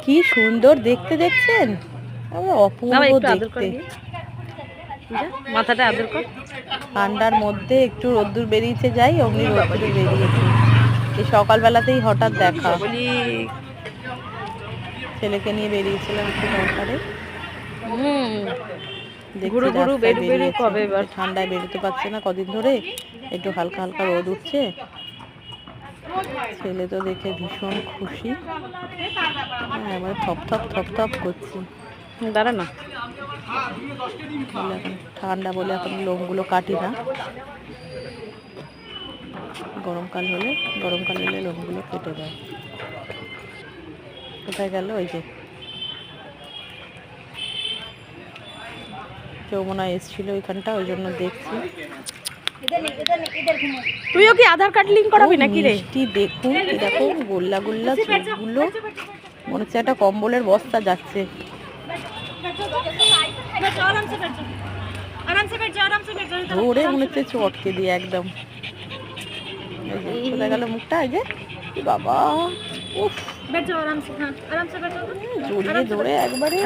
কি সুন্দর দেখতে, দেখছেন? অপূর্ব দেখতে। মাথাটা আদর কর। ঠান্ডার মধ্যে একটু রোদ্দুর বেরিয়েছে, যাই অমনি রোদ্দুরে বেরিয়েছে। এই সকালবেলাতেই হঠাৎ দেখা, ছেলেকে নিয়ে বেরিয়েছিলাম একটু দরকারে। দেখছি রাস্তায় বেরিয়েছে, ঠান্ডায় বেরোতে পারছে না কদিন ধরে, একটু হালকা হালকা রোদ উঠছে। ছেলে তো দেখে ভীষণ খুশি, হ্যাঁ মানে থপ থপ থপ থপ করছে। দাঁড়া না, এখন ঠান্ডা বলে এখন লোমগুলো কাটি না, গরমকাল হলে লোমগুলো কেটে যায়। কোথায় গেল? ওই যে যমুনা এসেছিল ওইখানটা, ওই জন্য দেখছি। তুইও কি আধার কার্ড লিঙ্ক করাবি নাকি রে? মিষ্টি দেখুন, এরকম গোল্লা গোল্লা চোখগুলো, মনে হচ্ছে একটা কম্বলের বস্তা যাচ্ছে। ধরে মনে হচ্ছে চটকে দিয়ে একদম। কোথায় গেল মুখটা? এই যে বাবা, উফ, জড়িয়ে ধরে একবারে।